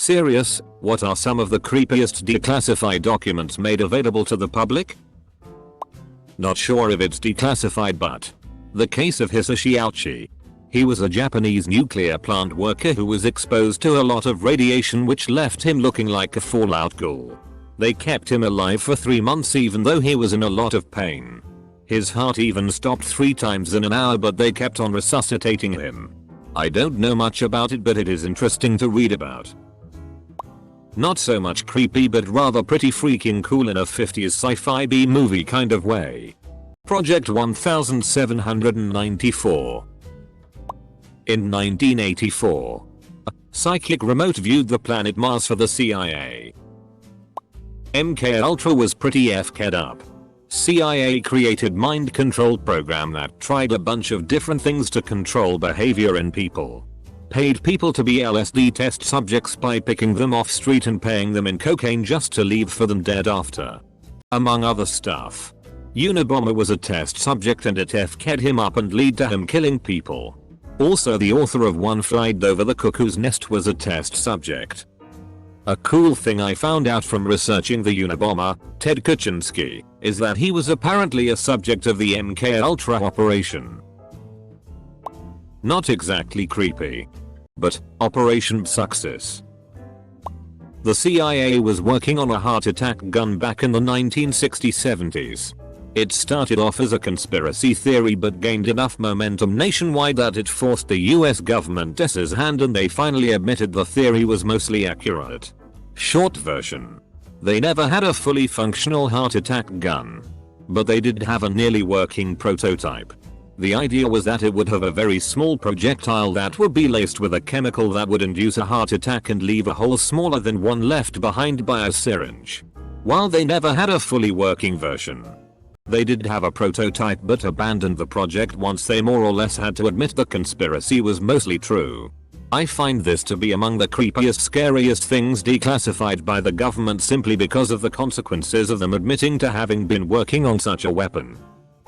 Serious, what are some of the creepiest declassified documents made available to the public? Not sure if it's declassified, but the case of Hisashi Aochi. He was a Japanese nuclear plant worker who was exposed to a lot of radiation which left him looking like a Fallout ghoul. They kept him alive for 3 months even though he was in a lot of pain. His heart even stopped 3 times in an hour, but they kept on resuscitating him. I don't know much about it, but it is interesting to read about. Not so much creepy but rather pretty freaking cool in a 50s sci-fi B-movie kind of way. Project 1794. In 1984, a psychic remote viewed the planet Mars for the CIA. MKUltra was pretty FK'd up. CIA created mind control program that tried a bunch of different things to control behavior in people. Paid people to be LSD test subjects by picking them off street and paying them in cocaine just to leave for them dead after. Among other stuff. Unabomber was a test subject and it FK'd him up and lead to him killing people. Also, the author of One Flight Over the Cuckoo's Nest was a test subject. A cool thing I found out from researching the Unabomber, Ted Kaczynski, is that he was apparently a subject of the MKUltra operation. Not exactly creepy, but Operation Success. The CIA was working on a heart attack gun back in the 1960s-70s. It started off as a conspiracy theory but gained enough momentum nationwide that it forced the US government's hand and they finally admitted the theory was mostly accurate. Short version. They never had a fully functional heart attack gun. But they did have a nearly working prototype. The idea was that it would have a very small projectile that would be laced with a chemical that would induce a heart attack and leave a hole smaller than one left behind by a syringe. While they never had a fully working version, they did have a prototype but abandoned the project once they more or less had to admit the conspiracy was mostly true. I find this to be among the creepiest, scariest things declassified by the government simply because of the consequences of them admitting to having been working on such a weapon.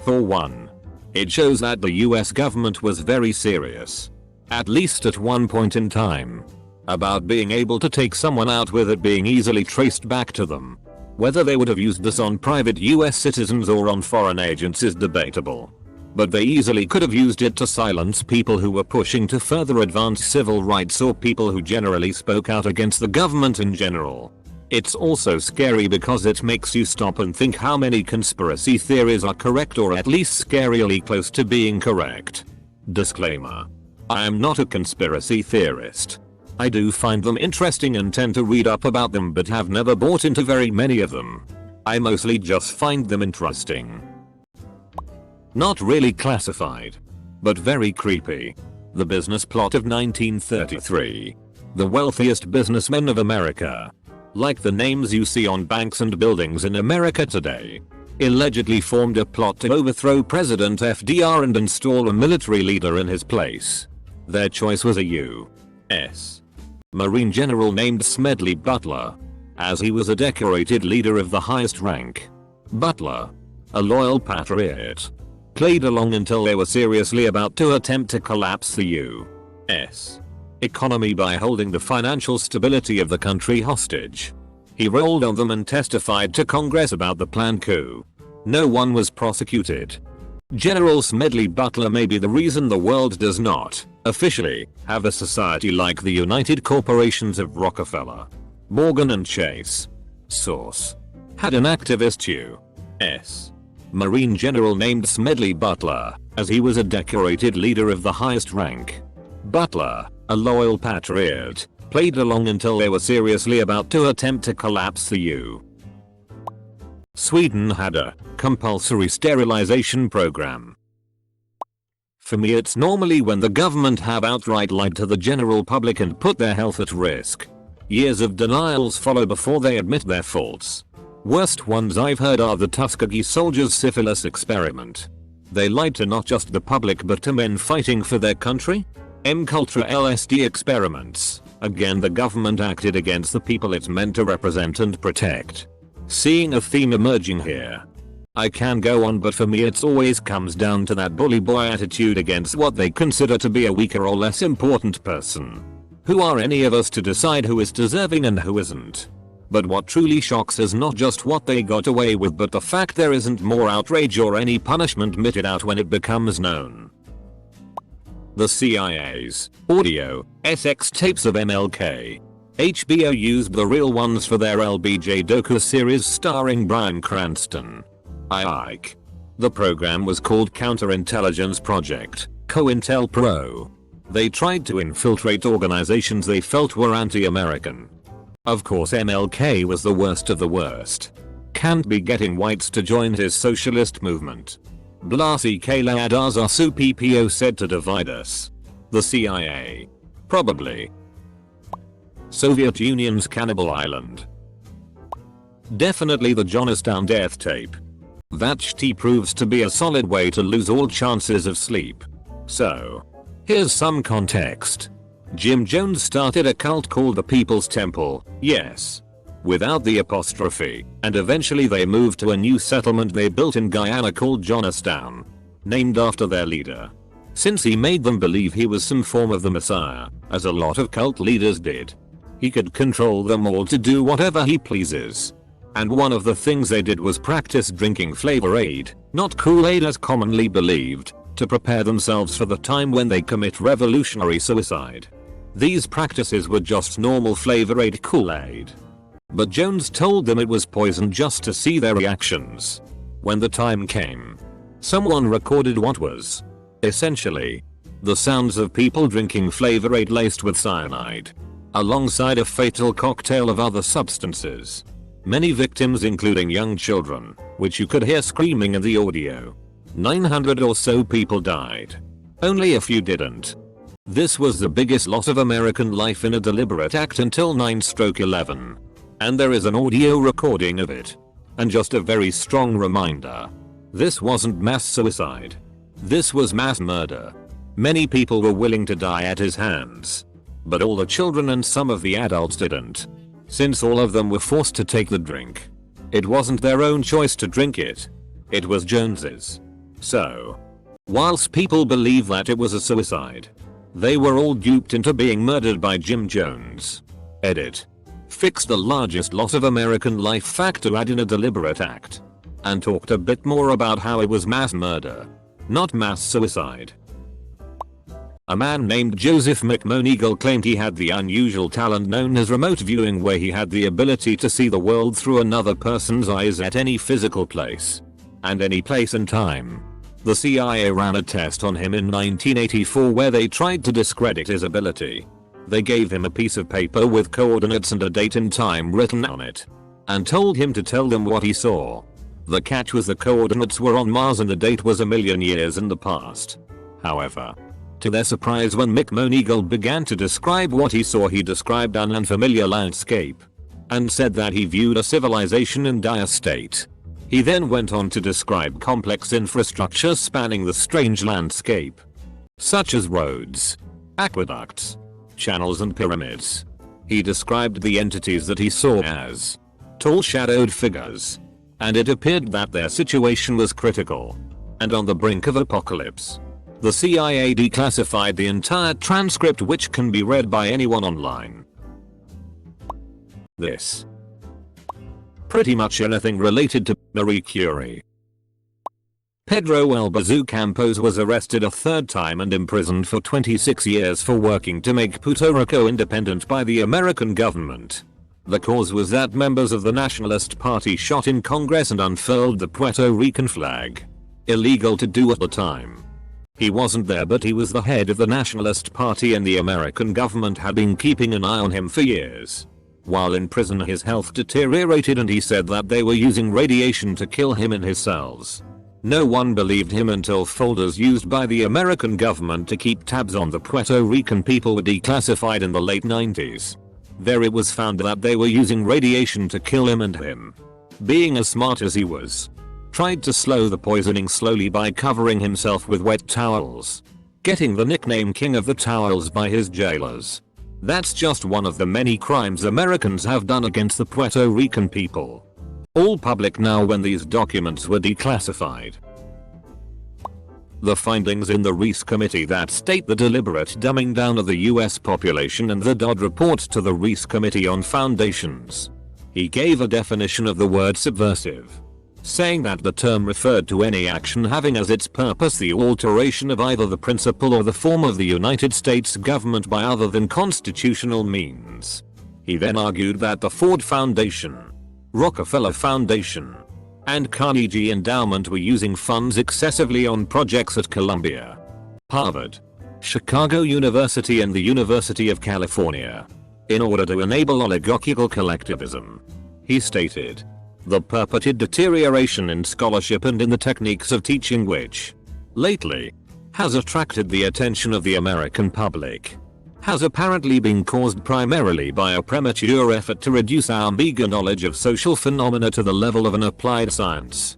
For one, it shows that the US government was very serious, at least at one point in time, about being able to take someone out with it being easily traced back to them. Whether they would have used this on private US citizens or on foreign agents is debatable. But they easily could have used it to silence people who were pushing to further advance civil rights or people who generally spoke out against the government in general. It's also scary because it makes you stop and think how many conspiracy theories are correct or at least scarily close to being correct. Disclaimer. I am not a conspiracy theorist. I do find them interesting and tend to read up about them but have never bought into very many of them. I mostly just find them interesting. Not really classified, but very creepy. The business plot of 1933. The wealthiest businessmen of America, like the names you see on banks and buildings in America today, allegedly formed a plot to overthrow President FDR and install a military leader in his place. Their choice was a U.S. Marine general named Smedley Butler, as he was a decorated leader of the highest rank. Butler, a loyal patriot, played along until they were seriously about to attempt to collapse the U.S. economy by holding the financial stability of the country hostage. He rolled on them and testified to Congress about the planned coup. No one was prosecuted. General Smedley Butler may be the reason the world does not, officially, have a society like the United Corporations of Rockefeller, Morgan and Chase. Source. Had an activist U.S. Marine general named Smedley Butler, as he was a decorated leader of the highest rank. Butler, a loyal patriot, played along until they were seriously about to attempt to collapse the U.S. Sweden had a compulsory sterilization program. For me, it's normally when the government have outright lied to the general public and put their health at risk. Years of denials follow before they admit their faults. Worst ones I've heard are the Tuskegee soldiers' syphilis experiment. They lied to not just the public but to men fighting for their country. MKUltra LSD experiments. Again, the government acted against the people it's meant to represent and protect. Seeing a theme emerging here. I can go on, but for me it's always comes down to that bully boy attitude against what they consider to be a weaker or less important person. Who are any of us to decide who is deserving and who isn't? But what truly shocks is not just what they got away with, but the fact there isn't more outrage or any punishment meted out when it becomes known. The CIA's audio SX tapes of MLK. HBO used the real ones for their LBJ docu series starring Bryan Cranston. Ike. The program was called Counterintelligence Project, COINTELPRO. They tried to infiltrate organizations they felt were anti-American. Of course MLK was the worst of the worst. Can't be getting whites to join his socialist movement. Blasi Kaladazasu PPO said to divide us. The CIA. Probably. Soviet Union's Cannibal Island. Definitely the Jonestown death tape. That shit proves to be a solid way to lose all chances of sleep. So, here's some context. Jim Jones started a cult called the People's Temple, yes, without the apostrophe, and eventually they moved to a new settlement they built in Guyana called Jonestown, named after their leader. Since he made them believe he was some form of the Messiah, as a lot of cult leaders did, he could control them all to do whatever he pleases. And one of the things they did was practice drinking Flavor Aid, not Kool-Aid as commonly believed, to prepare themselves for the time when they commit revolutionary suicide. These practices were just normal Flavor Aid Kool-Aid. But Jones told them it was poison just to see their reactions. When the time came, someone recorded what was, essentially, the sounds of people drinking Flavor Aid laced with cyanide, alongside a fatal cocktail of other substances. Many victims, including young children, which you could hear screaming in the audio. 900 or so people died. Only a few didn't. This was the biggest loss of American life in a deliberate act until 9/11. And there is an audio recording of it. And just a very strong reminder. This wasn't mass suicide. This was mass murder. Many people were willing to die at his hands. But all the children and some of the adults didn't. Since all of them were forced to take the drink. It wasn't their own choice to drink it. It was Jones's. So, whilst people believe that it was a suicide, they were all duped into being murdered by Jim Jones. Edit. Fixed the largest loss of American life fact to add in a deliberate act. And talked a bit more about how it was mass murder, not mass suicide. A man named Joseph McMoneagle claimed he had the unusual talent known as remote viewing, where he had the ability to see the world through another person's eyes at any physical place. And any place and time. The CIA ran a test on him in 1984 where they tried to discredit his ability. They gave him a piece of paper with coordinates and a date and time written on it. And told him to tell them what he saw. The catch was the coordinates were on Mars and the date was 1,000,000 years in the past. However, to their surprise, when McMoneagle began to describe what he saw, he described an unfamiliar landscape. And said that he viewed a civilization in dire state. He then went on to describe complex infrastructure spanning the strange landscape. Such as roads, aqueducts, channels and pyramids. He described the entities that he saw as tall shadowed figures. And it appeared that their situation was critical. And on the brink of apocalypse. The CIA declassified the entire transcript, which can be read by anyone online. This. Pretty much anything related to Marie Curie. Pedro Albizu Campos was arrested a third time and imprisoned for 26 years for working to make Puerto Rico independent by the American government. The cause was that members of the Nationalist Party shot in Congress and unfurled the Puerto Rican flag. Illegal to do at the time. He wasn't there, but he was the head of the Nationalist Party and the American government had been keeping an eye on him for years. While in prison, his health deteriorated and he said that they were using radiation to kill him in his cells. No one believed him until folders used by the American government to keep tabs on the Puerto Rican people were declassified in the late 90s. There it was found that they were using radiation to kill him, and him, being as smart as he was, tried to slow the poisoning slowly by covering himself with wet towels, getting the nickname King of the Towels by his jailers. That's just one of the many crimes Americans have done against the Puerto Rican people. All public now when these documents were declassified. The findings in the Reese Committee that state the deliberate dumbing down of the US population and the Dodd Report to the Reese Committee on Foundations. He gave a definition of the word subversive, saying that the term referred to any action having as its purpose the alteration of either the principle or the form of the United States government by other than constitutional means. He then argued that the Ford Foundation, Rockefeller Foundation, and Carnegie Endowment were using funds excessively on projects at Columbia, Harvard, Chicago University and the University of California in order to enable oligarchical collectivism. He stated, the purported deterioration in scholarship and in the techniques of teaching which, lately, has attracted the attention of the American public, has apparently been caused primarily by a premature effort to reduce our meager knowledge of social phenomena to the level of an applied science.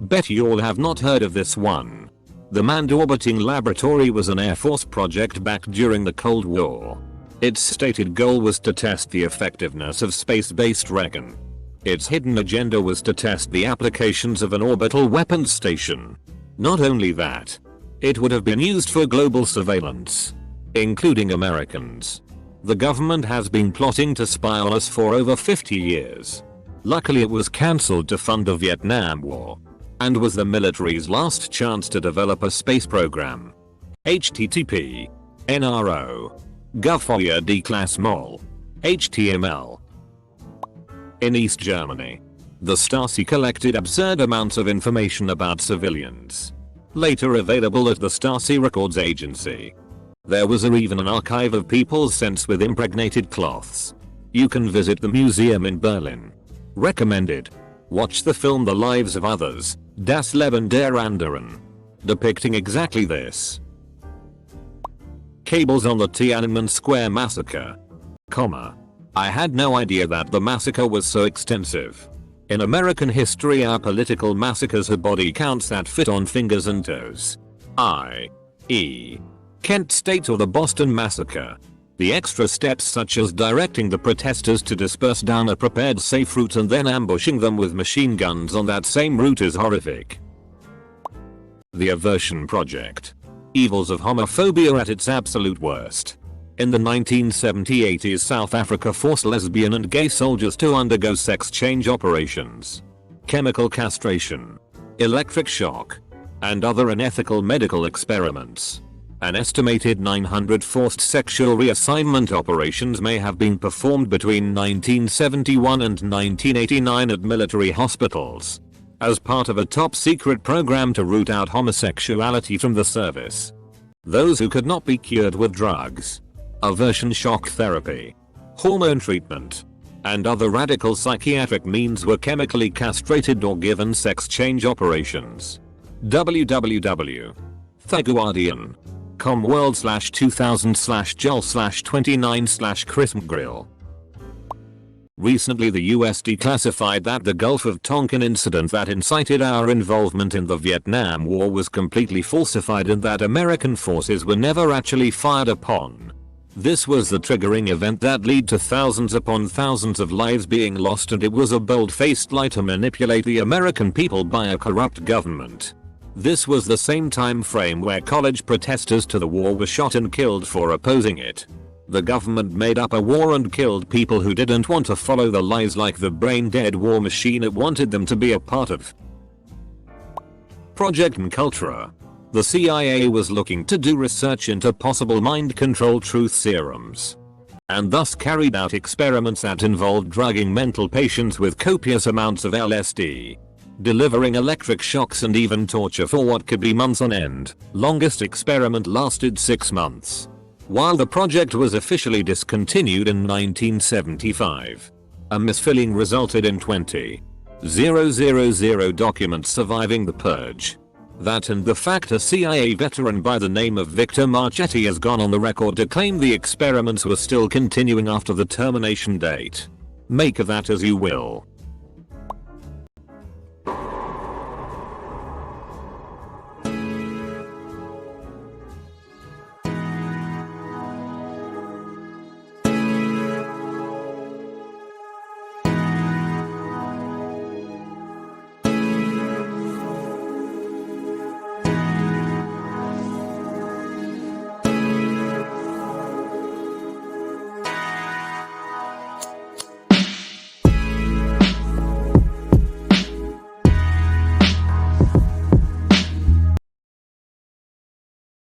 Bet you all have not heard of this one. The Manned Orbiting Laboratory was an Air Force project back during the Cold War. Its stated goal was to test the effectiveness of space-based recon. Its hidden agenda was to test the applications of an orbital weapons station. Not only that, it would have been used for global surveillance, including Americans. The government has been plotting to spy on us for over 50 years. Luckily it was cancelled to fund the Vietnam War, and was the military's last chance to develop a space program. http nro gov declass html. In East Germany, the Stasi collected absurd amounts of information about civilians, later available at the Stasi Records Agency. There was even an archive of people's scents with impregnated cloths. You can visit the museum in Berlin. Recommended. Watch the film The Lives of Others, Das Leben der Anderen, depicting exactly this. Cables on the Tiananmen Square massacre. I had no idea that the massacre was so extensive. In American history our political massacres had body counts that fit on fingers and toes. i.e. Kent State or the Boston Massacre. The extra steps such as directing the protesters to disperse down a prepared safe route and then ambushing them with machine guns on that same route is horrific. The Aversion Project. Evils of homophobia at its absolute worst. In the 1970s, South Africa forced lesbian and gay soldiers to undergo sex change operations, chemical castration, electric shock, and other unethical medical experiments. An estimated 900 forced sexual reassignment operations may have been performed between 1971 and 1989 at military hospitals, as part of a top-secret program to root out homosexuality from the service. Those who could not be cured with drugs, aversion shock therapy, hormone treatment, and other radical psychiatric means were chemically castrated or given sex change operations. www.theguardian.com world/2000/Joel/29/ChrismGrill. Recently the US declassified that the Gulf of Tonkin incident that incited our involvement in the Vietnam War was completely falsified and that American forces were never actually fired upon. This was the triggering event that led to thousands upon thousands of lives being lost, and it was a bold-faced lie to manipulate the American people by a corrupt government. This was the same time frame where college protesters to the war were shot and killed for opposing it. The government made up a war and killed people who didn't want to follow the lies like the brain-dead war machine it wanted them to be a part of. Project MKUltra. The CIA was looking to do research into possible mind control truth serums, and thus carried out experiments that involved drugging mental patients with copious amounts of LSD, delivering electric shocks and even torture for what could be months on end. Longest experiment lasted 6 months. While the project was officially discontinued in 1975, a misfilling resulted in 20,000 documents surviving the purge. That and the fact a CIA veteran by the name of Victor Marchetti has gone on the record to claim the experiments were still continuing after the termination date. Make of that as you will.